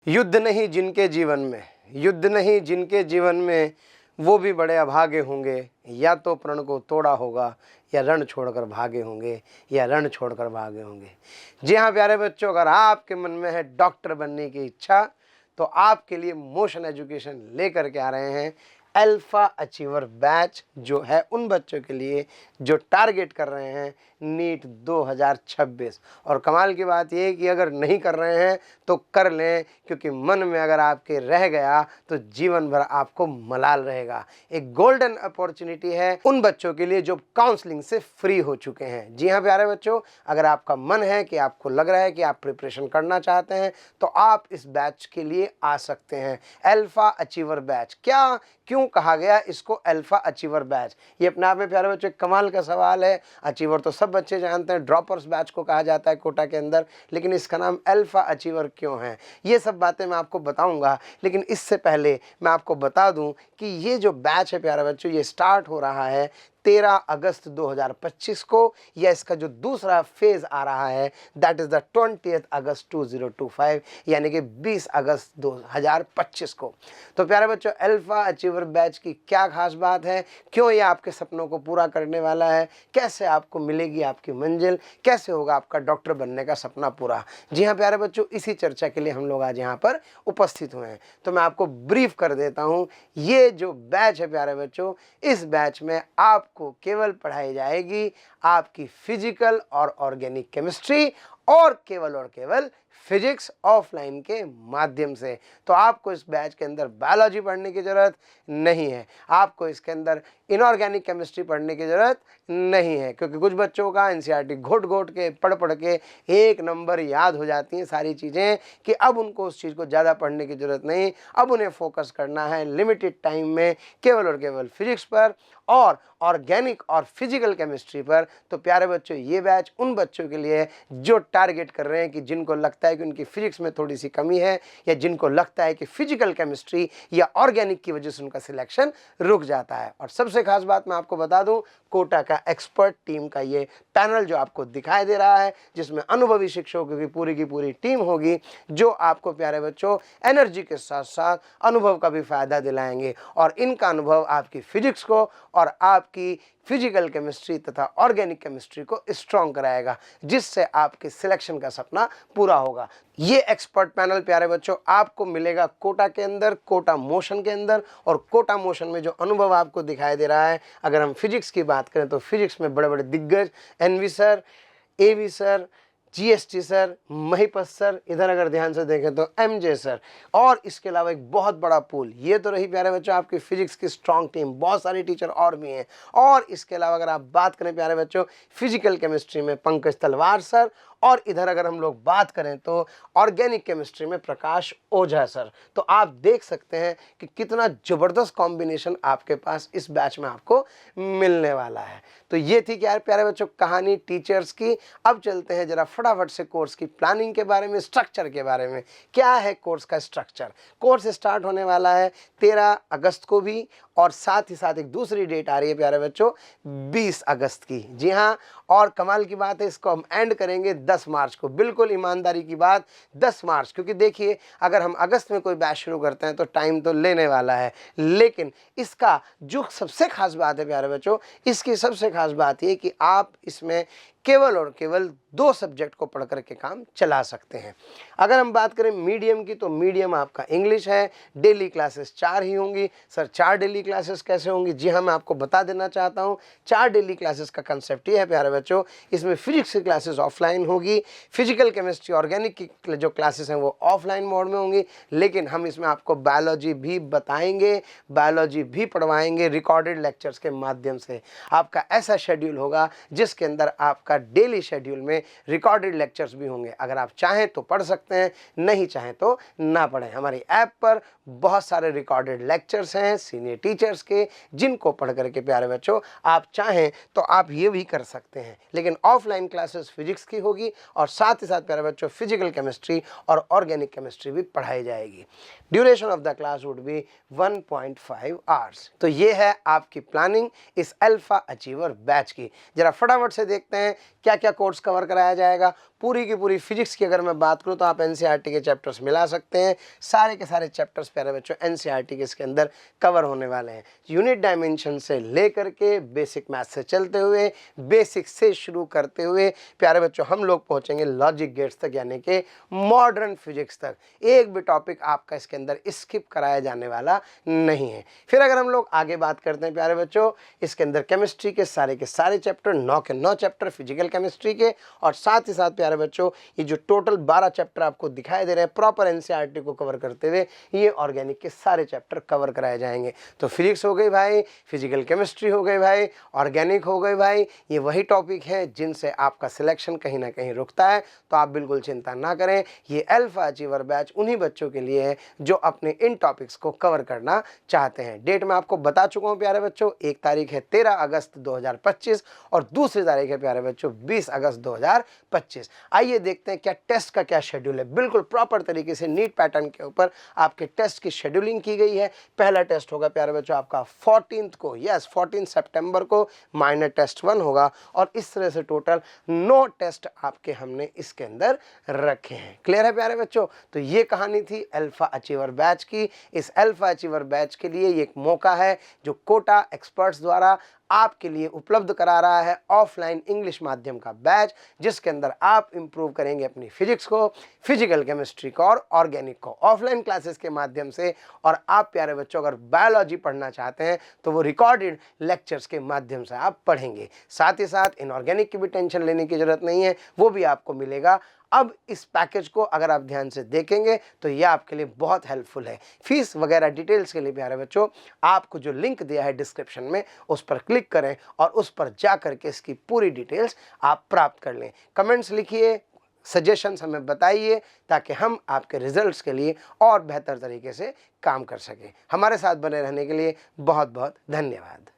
युद्ध नहीं जिनके जीवन में, युद्ध नहीं जिनके जीवन में, वो भी बड़े अभागे होंगे। या तो प्रण को तोड़ा होगा, या रण छोड़कर भागे होंगे, या रण छोड़कर भागे होंगे। जी हाँ प्यारे बच्चों, अगर आपके मन में है डॉक्टर बनने की इच्छा, तो आपके लिए मोशन एजुकेशन लेकर के आ रहे हैं अल्फा अचीवर बैच, जो है उन बच्चों के लिए जो टारगेट कर रहे हैं नीट 2026। और कमाल की बात यह कि अगर नहीं कर रहे हैं तो कर लें, क्योंकि मन में अगर आपके रह गया तो जीवन भर आपको मलाल रहेगा। एक गोल्डन अपॉर्चुनिटी है उन बच्चों के लिए जो काउंसलिंग से फ्री हो चुके हैं। जी हाँ प्यारे बच्चों, अगर आपका मन है कि आपको लग रहा है कि आप प्रिपरेशन करना चाहते हैं, तो आप इस बैच के लिए आ सकते हैं। अल्फा अचीवर बैच, क्या क्यों कहा गया इसको अल्फा अचीवर बैच? ये अपने आप में प्यारे बच्चों कमाल का सवाल है। अचीवर तो सब बच्चे जानते हैं, ड्रॉपर्स बैच को कहा जाता है कोटा के अंदर, लेकिन इसका नाम अल्फा अचीवर क्यों है, ये सब बातें मैं आपको बताऊंगा। लेकिन इससे पहले मैं आपको बता दूं कि ये जो बैच है प्यारे बच्चों, ये स्टार्ट हो रहा है 13 अगस्त 2025 को, या इसका जो दूसरा फेज आ रहा है दैट इज द 20 अगस्त 2025, यानी कि 20 अगस्त 2025 को। तो प्यारे बच्चों, अल्फा अचीवर बैच की क्या खास बात है, क्यों ये आपके सपनों को पूरा करने वाला है, कैसे आपको मिलेगी आपकी मंजिल, कैसे होगा आपका डॉक्टर बनने का सपना पूरा? जी हाँ प्यारे बच्चों, इसी चर्चा के लिए हम लोग आज यहाँ पर उपस्थित हुए हैं। तो मैं आपको ब्रीफ कर देता हूँ। ये जो बैच है प्यारे बच्चों, इस बैच में आपको केवल पढ़ाई जाएगी आपकी फिजिकल और ऑर्गेनिक केमिस्ट्री, और केवल फिजिक्स ऑफलाइन के माध्यम से। तो आपको इस बैच के अंदर बायोलॉजी पढ़ने की जरूरत नहीं है, आपको इसके अंदर इनऑर्गेनिक केमिस्ट्री पढ़ने की जरूरत नहीं है, क्योंकि कुछ बच्चों का एनसीईआरटी घोट घोट के पढ़ के एक नंबर याद हो जाती हैं सारी चीज़ें, कि अब उनको उस चीज़ को ज़्यादा पढ़ने की जरूरत नहीं। अब उन्हें फोकस करना है लिमिटेड टाइम में केवल और केवल फिजिक्स पर और ऑर्गेनिक और फिजिकल केमिस्ट्री पर। तो प्यारे बच्चों, ये बैच उन बच्चों के लिए जो टारगेट कर रहे हैं कि जिनको लगता है कि उनकी फिजिक्स में थोड़ी सी कमी है, या जिनको लगता है कि फिजिकल केमिस्ट्री या ऑर्गेनिक की वजह से उनका सिलेक्शन रुक जाता है। और सबसे खास बात मैं आपको बता दूं, कोटा का एक्सपर्ट टीम का ये पैनल जो आपको दिखाई दे रहा है, जिसमें अनुभवी शिक्षकों की पूरी टीम होगी, जो आपको प्यारे बच्चों एनर्जी के साथ साथ अनुभव का भी फायदा दिलाएंगे। और इनका अनुभव आपकी फिजिक्स को और आपकी फिजिकल केमिस्ट्री तथा ऑर्गेनिक केमिस्ट्री को स्ट्रॉन्ग कराएगा, जिससे आपके सिलेक्शन का सपना पूरा होगा। ये एक्सपर्ट पैनल प्यारे बच्चों आपको मिलेगा कोटा के अंदर, कोटा मोशन के अंदर। और कोटा मोशन में जो अनुभव आपको दिखाई दे रहा है, अगर हम फिजिक्स की बात करें तो फिजिक्स में बड़े बड़े दिग्गज NV sir, AV sir, GST sir, Mahipat sir, इधर अगर ध्यान से देखें तो एमजे सर, और इसके अलावा एक बहुत बड़ा पूल। ये तो रही प्यारे बच्चों आपकी फिजिक्स की स्ट्रॉन्ग टीम, बहुत सारी टीचर और भी हैं। और इसके अलावा अगर आप बात करें प्यारे बच्चों फिजिकल केमिस्ट्री में पंकज तलवार सर, और इधर अगर हम लोग बात करें तो ऑर्गेनिक केमिस्ट्री में प्रकाश ओझा सर। तो आप देख सकते हैं कि कितना ज़बरदस्त कॉम्बिनेशन आपके पास इस बैच में आपको मिलने वाला है। तो ये थी क्या प्यारे बच्चों कहानी टीचर्स की। अब चलते हैं जरा फटाफट से कोर्स की प्लानिंग के बारे में, स्ट्रक्चर के बारे में। क्या है कोर्स का स्ट्रक्चर? कोर्स स्टार्ट होने वाला है 13 अगस्त को भी, और साथ ही साथ एक दूसरी डेट आ रही है प्यारे बच्चों 20 अगस्त की। जी हाँ, और कमाल की बात है, इसको हम एंड करेंगे 10 मार्च को। बिल्कुल ईमानदारी की बात, 10 मार्च, क्योंकि देखिए अगर हम अगस्त में कोई बैच शुरू करते हैं तो टाइम तो लेने वाला है, लेकिन इसका जो सबसे खास बात है प्यारे बच्चों, इसकी सबसे खास बात ये कि आप इसमें केवल और केवल 2 सब्जेक्ट को पढ़ करके काम चला सकते हैं। अगर हम बात करें मीडियम की, तो मीडियम आपका इंग्लिश है। डेली क्लासेस 4 ही होंगी। सर 4 डेली क्लासेस कैसे होंगी? जी हाँ, मैं आपको बता देना चाहता हूँ। 4 डेली क्लासेस का कंसेप्ट ये है प्यारे बच्चों, इसमें फिजिक्स की क्लासेस ऑफलाइन होगी, फिजिकल केमिस्ट्री ऑर्गेनिक की जो क्लासेस हैं वो ऑफलाइन मोड में होंगी, लेकिन हम इसमें आपको बायोलॉजी भी बताएंगे, बायोलॉजी भी पढ़वाएंगे रिकॉर्डेड लेक्चर्स के माध्यम से। आपका ऐसा शेड्यूल होगा जिसके अंदर आपका डेली शेड्यूल में रिकॉर्डेड लेक्चर्स भी होंगे। अगर आप चाहें तो पढ़ सकते हैं, नहीं चाहें तो ना पढ़ें। हमारी ऐप पर बहुत सारे रिकॉर्डेड लेक्चर्स हैं सीनियर टीचर्स के, जिनको पढ़ करके प्यारे बच्चों आप चाहें तो आप ये भी कर सकते हैं। लेकिन ऑफलाइन क्लासेस फिजिक्स की होगी, और साथ ही साथ प्यारे बच्चों फिजिकल केमिस्ट्री और ऑर्गेनिक केमिस्ट्री भी पढ़ाई जाएगी। Duration of the class would be 1.5 hours. तो ये है आपकी प्लानिंग इस अल्फा अचीवर बैच की। जरा फटाफट से देखते हैं क्या क्या कोर्स कवर कराया जाएगा। पूरी की पूरी फिजिक्स की अगर मैं बात करूं तो आप एनसीईआरटी के चैप्टर्स मिला सकते हैं। सारे के सारे चैप्टर्स प्यारे बच्चों एनसीईआरटी के इसके अंदर कवर होने वाले हैं। यूनिट डायमेंशन से लेकर के बेसिक मैथ से चलते हुए, बेसिक से शुरू करते हुए प्यारे बच्चों हम लोग पहुंचेंगे लॉजिक गेट्स तक, यानी कि मॉडर्न फिजिक्स तक। एक भी टॉपिक आपका इसके अंदर स्किप कराया जाने वाला नहीं है। फिर अगर हम लोग आगे बात करते हैं प्यारे बच्चों, इसके अंदर केमिस्ट्री के सारे चैप्टर, 9 के 9 चैप्टर फिजिकल केमिस्ट्री के, और साथ ही साथ प्यारे बच्चों ये जो टोटल 12 चैप्टर आपको दिखाई दे रहे हैं प्रॉपर एनसीईआरटी को कवर करते हुए, ये ऑर्गेनिक के सारे चैप्टर कवर कराए जाएंगे। तो फिजिक्स हो गई भाई, फिजिकल केमिस्ट्री हो गई भाई, ऑर्गेनिक हो गई भाई, ये वही टॉपिक है जिनसे आपका सिलेक्शन कहीं ना कहीं रुकता है। तो आप बिल्कुल चिंता ना करें, ये अल्फा अचीवर बैच उन्हीं बच्चों के लिए है जो अपने इन टॉपिक्स को कवर करना चाहते हैं। डेट मैं आपको बता चुका हूं प्यारे बच्चों, एक तारीख है 13 अगस्त 2025 और दूसरी तारीख है प्यारे बच्चों 20 अगस्त 2025। आइए देखते हैं क्या टेस्ट का क्या शेड्यूल है। बिल्कुल प्रॉपर तरीके से नीट पैटर्न के ऊपर आपके टेस्ट की शेड्यूलिंग की गई है। पहला टेस्ट होगा प्यारे बच्चों आपका 14 को, यस 14 सितंबर को माइनर टेस्ट 1 होगा, और इस तरह से टोटल 9 टेस्ट आपके हमने इसके अंदर रखे हैं। क्लियर है प्यारे बच्चों। तो ये कहानी थी अल्फा अचीवर बैच की। इस अल्फा अचीवर बैच के लिए ये एक मौका है जो कोटा एक्सपर्ट्स द्वारा आपके लिए उपलब्ध करा रहा है ऑफलाइन इंग्लिश माध्यम का बैच, जिसके अंदर आप इंप्रूव करेंगे अपनी फिजिक्स को, फिजिकल केमिस्ट्री को और ऑर्गेनिक को ऑफलाइन क्लासेस के माध्यम से। और आप प्यारे बच्चों अगर बायोलॉजी पढ़ना चाहते हैं तो वो रिकॉर्डेड लेक्चर्स के माध्यम से आप पढ़ेंगे। साथ ही साथ इनऑर्गेनिक की भी टेंशन लेने की जरूरत नहीं है, वो भी आपको मिलेगा। अब इस पैकेज को अगर आप ध्यान से देखेंगे तो यह आपके लिए बहुत हेल्पफुल है। फीस वगैरह डिटेल्स के लिए प्यारे बच्चों आपको जो लिंक दिया है डिस्क्रिप्शन में उस पर क्लिक करें और उस पर जा करके इसकी पूरी डिटेल्स आप प्राप्त कर लें। कमेंट्स लिखिए, सजेशंस हमें बताइए ताकि हम आपके रिजल्ट्स के लिए और बेहतर तरीके से काम कर सकें। हमारे साथ बने रहने के लिए बहुत बहुत धन्यवाद।